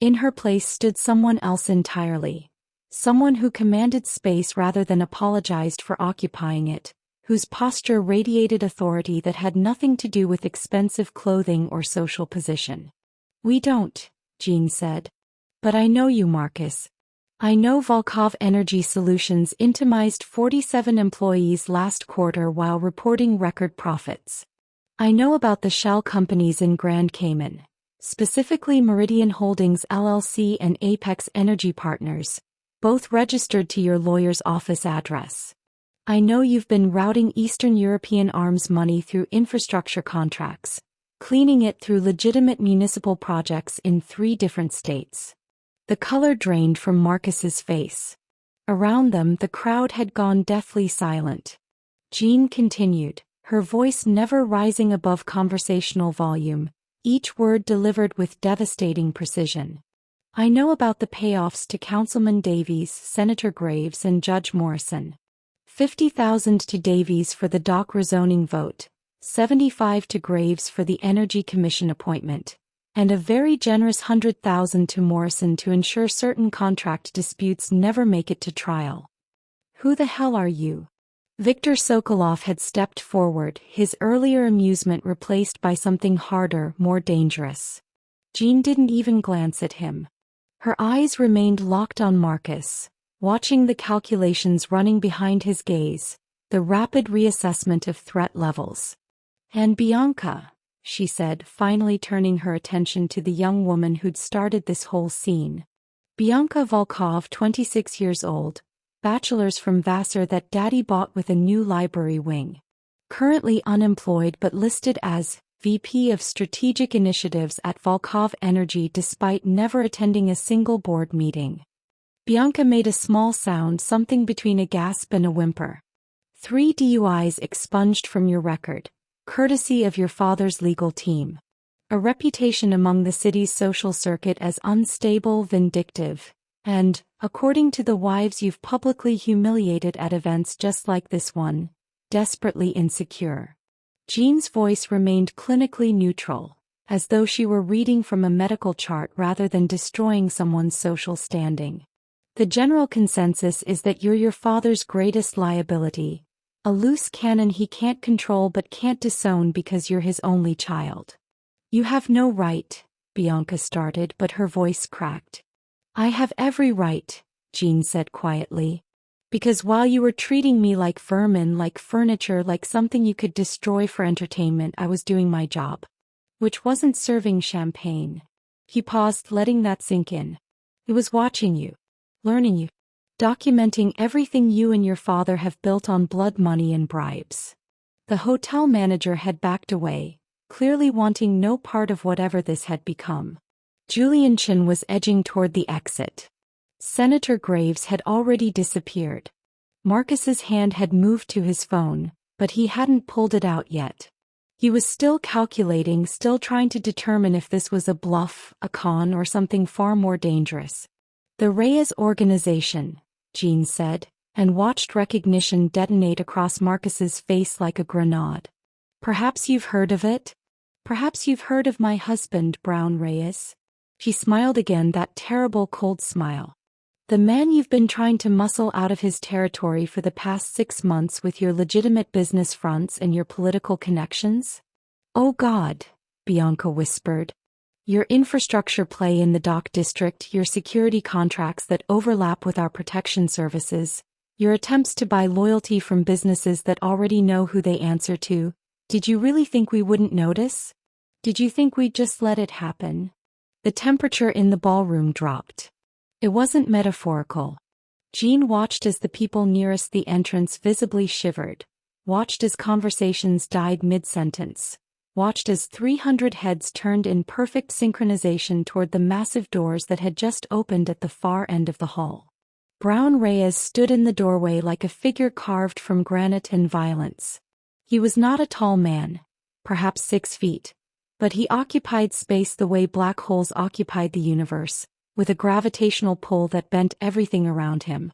In her place stood someone else entirely. Someone who commanded space rather than apologized for occupying it, whose posture radiated authority that had nothing to do with expensive clothing or social position. We don't, Jean said. But I know you, Markus. I know Volkov Energy Solutions itemized 47 employees last quarter while reporting record profits. I know about the shell companies in Grand Cayman, specifically Meridian Holdings LLC and Apex Energy Partners, both registered to your lawyer's office address. I know you've been routing Eastern European arms money through infrastructure contracts, cleaning it through legitimate municipal projects in 3 different states. The color drained from Markus's face. Around them, the crowd had gone deathly silent. Jean continued, her voice never rising above conversational volume, each word delivered with devastating precision. I know about the payoffs to Councilman Davies, Senator Graves, and Judge Morrison. $50,000 to Davies for the dock rezoning vote, $75,000 to Graves for the Energy Commission appointment, and a very generous $100,000 to Morrison to ensure certain contract disputes never make it to trial. Who the hell are you? Viktor Sokolov had stepped forward, his earlier amusement replaced by something harder, more dangerous. Jean didn't even glance at him. Her eyes remained locked on Markus, watching the calculations running behind his gaze, the rapid reassessment of threat levels. And Bianca, she said, finally turning her attention to the young woman who'd started this whole scene. Bianca Volkov, 26 years old, bachelor's from Vassar that daddy bought with a new library wing. Currently unemployed but listed as VP of Strategic Initiatives at Volkov Energy despite never attending a single board meeting. Bianca made a small sound, something between a gasp and a whimper. 3 DUIs expunged from your record, courtesy of your father's legal team. A reputation among the city's social circuit as unstable, vindictive, And, according to the wives you've publicly humiliated at events just like this one, desperately insecure. Jean's voice remained clinically neutral, as though she were reading from a medical chart rather than destroying someone's social standing. The general consensus is that you're your father's greatest liability, a loose cannon he can't control but can't disown because you're his only child. You have no right, Bianca started, but her voice cracked. I have every right, Jean said quietly. Because while you were treating me like vermin, like furniture, like something you could destroy for entertainment, I was doing my job. Which wasn't serving champagne. He paused, letting that sink in. It was watching you. Learning you. Documenting everything you and your father have built on blood money and bribes. The hotel manager had backed away, clearly wanting no part of whatever this had become. Julian Chin was edging toward the exit. Senator Graves had already disappeared. Marcus's hand had moved to his phone, but he hadn't pulled it out yet. He was still calculating, still trying to determine if this was a bluff, a con, or something far more dangerous. The Reyes organization, Jean said, and watched recognition detonate across Marcus's face like a grenade. Perhaps you've heard of it? Perhaps you've heard of my husband, Brown Reyes? She smiled again, that terrible cold smile. The man you've been trying to muscle out of his territory for the past 6 months with your legitimate business fronts and your political connections? Oh God, Bianca whispered. Your infrastructure play in the dock district, your security contracts that overlap with our protection services, your attempts to buy loyalty from businesses that already know who they answer to. Did you really think we wouldn't notice? Did you think we'd just let it happen? The temperature in the ballroom dropped. It wasn't metaphorical. Jean watched as the people nearest the entrance visibly shivered, watched as conversations died mid-sentence, watched as 300 heads turned in perfect synchronization toward the massive doors that had just opened at the far end of the hall. Brown Reyes stood in the doorway like a figure carved from granite and violence. He was not a tall man, perhaps 6 feet, but he occupied space the way black holes occupied the universe, with a gravitational pull that bent everything around him.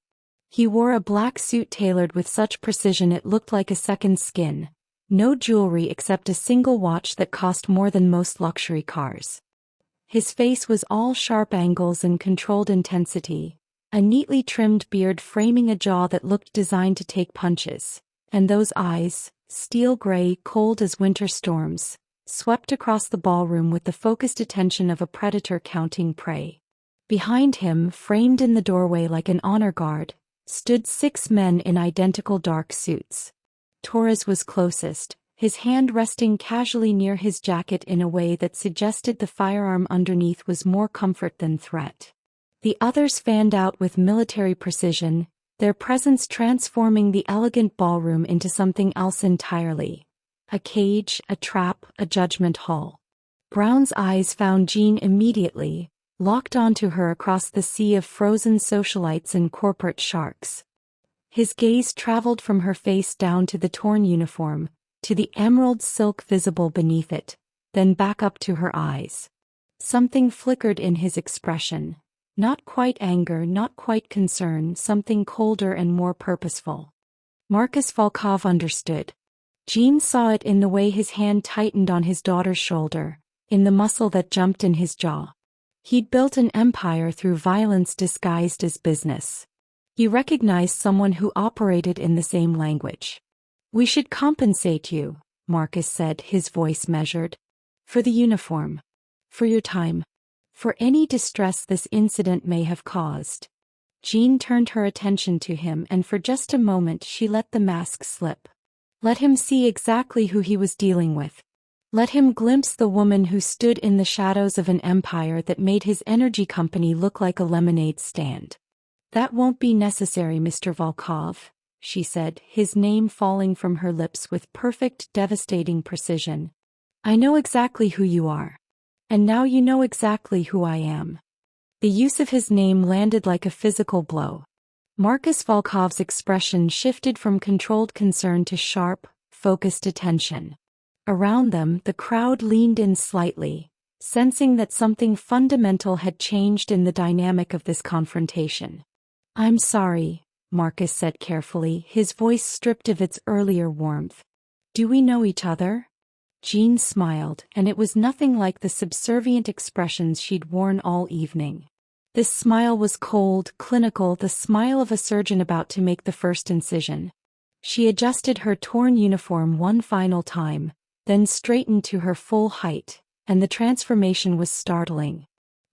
He wore a black suit tailored with such precision it looked like a second skin, no jewelry except a single watch that cost more than most luxury cars. His face was all sharp angles and controlled intensity, a neatly trimmed beard framing a jaw that looked designed to take punches, and those eyes, steel gray, cold as winter storms, swept across the ballroom with the focused attention of a predator counting prey. Behind him, framed in the doorway like an honor guard, stood 6 men in identical dark suits. Torres was closest, his hand resting casually near his jacket in a way that suggested the firearm underneath was more comfort than threat. The others fanned out with military precision, their presence transforming the elegant ballroom into something else entirely. A cage, a trap, a judgment hall. Brown's eyes found Jean immediately, locked onto her across the sea of frozen socialites and corporate sharks. His gaze traveled from her face down to the torn uniform, to the emerald silk visible beneath it, then back up to her eyes. Something flickered in his expression. Not quite anger, not quite concern, something colder and more purposeful. Marcus Volkov understood. Jean saw it in the way his hand tightened on his daughter's shoulder, in the muscle that jumped in his jaw. He'd built an empire through violence disguised as business. He recognized someone who operated in the same language. We should compensate you, Marcus said, his voice measured. For the uniform. For your time. For any distress this incident may have caused. Jean turned her attention to him, and for just a moment she let the mask slip. Let him see exactly who he was dealing with. Let him glimpse the woman who stood in the shadows of an empire that made his energy company look like a lemonade stand. That won't be necessary, Mr. Volkov, she said, his name falling from her lips with perfect, devastating precision. I know exactly who you are. And now you know exactly who I am. The use of his name landed like a physical blow. Marcus Volkov's expression shifted from controlled concern to sharp, focused attention. Around them, the crowd leaned in slightly, sensing that something fundamental had changed in the dynamic of this confrontation. "I'm sorry," Marcus said carefully, his voice stripped of its earlier warmth. "Do we know each other?" Jean smiled, and it was nothing like the subservient expressions she'd worn all evening. This smile was cold, clinical, the smile of a surgeon about to make the first incision. She adjusted her torn uniform one final time, then straightened to her full height, and the transformation was startling.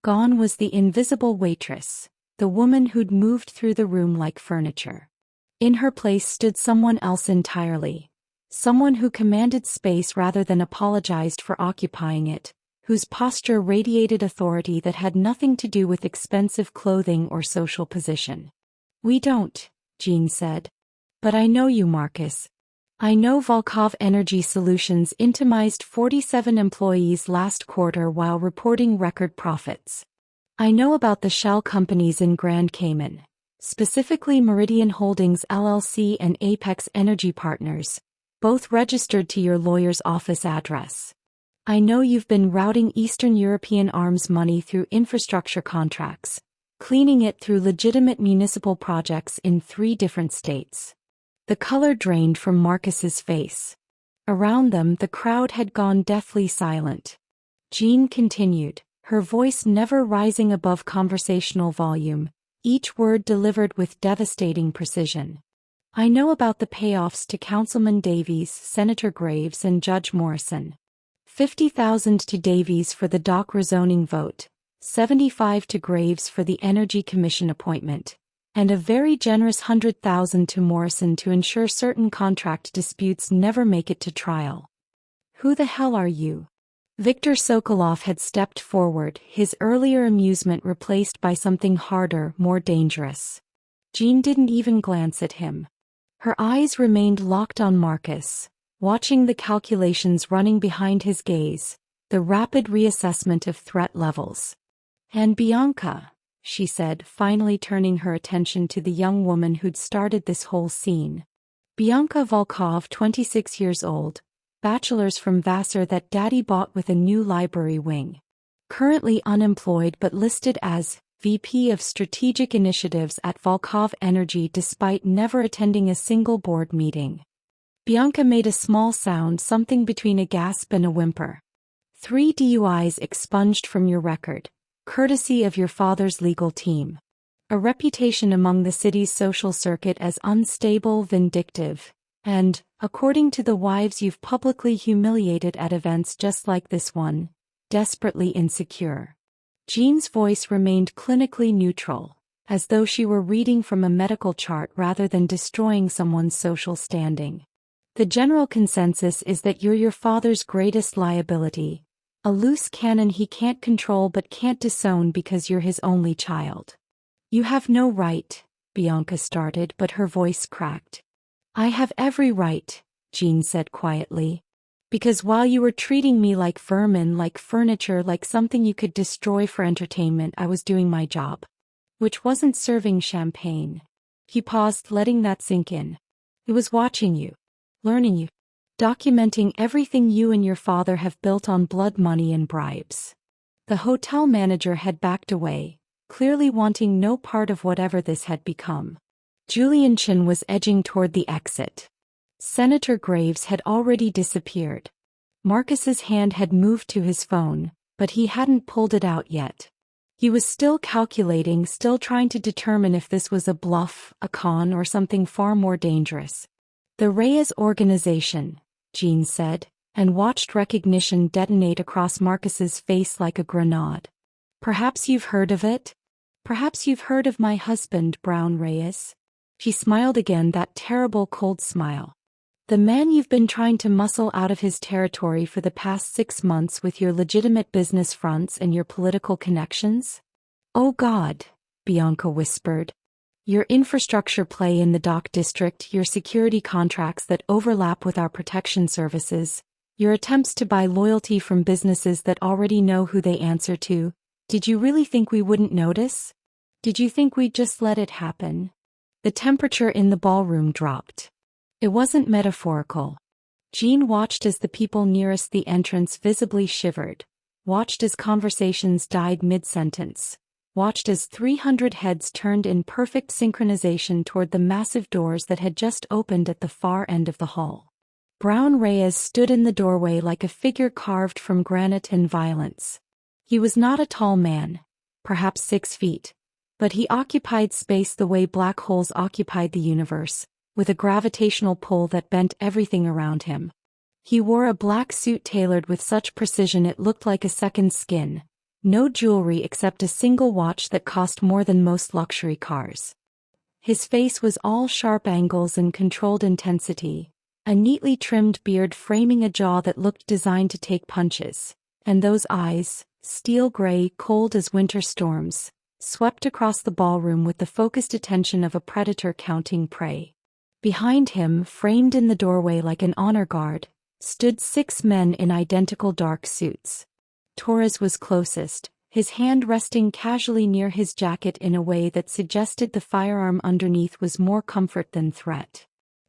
Gone was the invisible waitress, the woman who'd moved through the room like furniture. In her place stood someone else entirely. Someone who commanded space rather than apologized for occupying it, whose posture radiated authority that had nothing to do with expensive clothing or social position. "We don't," Jean said. "But I know you, Marcus. I know Volkov Energy Solutions itemized 47 employees last quarter while reporting record profits. I know about the shell companies in Grand Cayman, specifically Meridian Holdings LLC and Apex Energy Partners, both registered to your lawyer's office address. I know you've been routing Eastern European arms money through infrastructure contracts, cleaning it through legitimate municipal projects in 3 different states." The color drained from Marcus's face. Around them, the crowd had gone deathly silent. Jean continued, her voice never rising above conversational volume, each word delivered with devastating precision. "I know about the payoffs to Councilman Davies, Senator Graves and Judge Morrison. 50,000 to Davies for the dock rezoning vote, 75 to Graves for the Energy Commission appointment, and a very generous 100,000 to Morrison to ensure certain contract disputes never make it to trial." "Who the hell are you?" Viktor Sokolov had stepped forward, his earlier amusement replaced by something harder, more dangerous. Jean didn't even glance at him. Her eyes remained locked on Marcus, watching the calculations running behind his gaze, the rapid reassessment of threat levels. "And Bianca," she said, finally turning her attention to the young woman who'd started this whole scene. "Bianca Volkov, 26 years old, bachelor's from Vassar that daddy bought with a new library wing. Currently unemployed but listed as VP of Strategic Initiatives at Volkov Energy despite never attending a single board meeting." Bianca made a small sound, something between a gasp and a whimper. 3 DUIs expunged from your record, courtesy of your father's legal team. A reputation among the city's social circuit as unstable, vindictive, and, according to the wives you've publicly humiliated at events just like this one, desperately insecure. Jean's voice remained clinically neutral, as though she were reading from a medical chart rather than destroying someone's social standing. "The general consensus is that you're your father's greatest liability, a loose cannon he can't control but can't disown because you're his only child." "You have no right," Bianca started, but her voice cracked. "I have every right," Jean said quietly. "Because while you were treating me like vermin, like furniture, like something you could destroy for entertainment, I was doing my job. Which wasn't serving champagne." He paused, letting that sink in. "It was watching you, learning you, documenting everything you and your father have built on blood money and bribes." The hotel manager had backed away, clearly wanting no part of whatever this had become. Julian Chin was edging toward the exit. Senator Graves had already disappeared. Marcus's hand had moved to his phone, but he hadn't pulled it out yet. He was still calculating, still trying to determine if this was a bluff, a con, or something far more dangerous. "The Reyes organization," Jean said, and watched recognition detonate across Marcus's face like a grenade. "Perhaps you've heard of it? Perhaps you've heard of my husband, Brown Reyes?" She smiled again, that terrible cold smile. "The man you've been trying to muscle out of his territory for the past 6 months with your legitimate business fronts and your political connections?" "Oh God," Bianca whispered. "Your infrastructure play in the dock district, your security contracts that overlap with our protection services, your attempts to buy loyalty from businesses that already know who they answer to. Did you really think we wouldn't notice? Did you think we'd just let it happen?" The temperature in the ballroom dropped. It wasn't metaphorical. Jean watched as the people nearest the entrance visibly shivered, watched as conversations died mid-sentence, watched as 300 heads turned in perfect synchronization toward the massive doors that had just opened at the far end of the hall. Brown Reyes stood in the doorway like a figure carved from granite and violence. He was not a tall man, perhaps 6 feet, but he occupied space the way black holes occupied the universe, with a gravitational pull that bent everything around him. He wore a black suit tailored with such precision it looked like a second skin, no jewelry except a single watch that cost more than most luxury cars. His face was all sharp angles and controlled intensity, a neatly trimmed beard framing a jaw that looked designed to take punches, and those eyes, steel gray, cold as winter storms, swept across the ballroom with the focused attention of a predator counting prey. Behind him, framed in the doorway like an honor guard, stood 6 men in identical dark suits. Torres was closest, his hand resting casually near his jacket in a way that suggested the firearm underneath was more comfort than threat.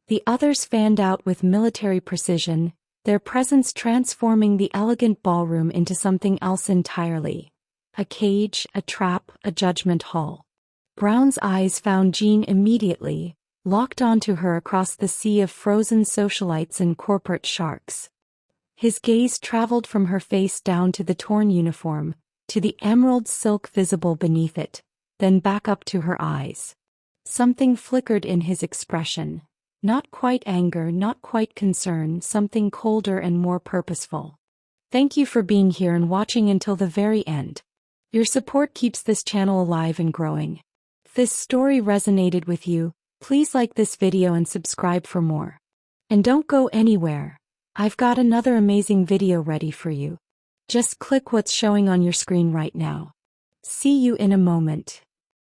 The others fanned out with military precision, their presence transforming the elegant ballroom into something else entirely. A cage, a trap, a judgment hall. Brown's eyes found Jean immediately, locked onto her across the sea of frozen socialites and corporate sharks. His gaze traveled from her face down to the torn uniform, to the emerald silk visible beneath it, then back up to her eyes. Something flickered in his expression. Not quite anger, not quite concern, something colder and more purposeful. Thank you for being here and watching until the very end. Your support keeps this channel alive and growing. If this story resonated with you, please like this video and subscribe for more. And don't go anywhere. I've got another amazing video ready for you. Just click what's showing on your screen right now. See you in a moment.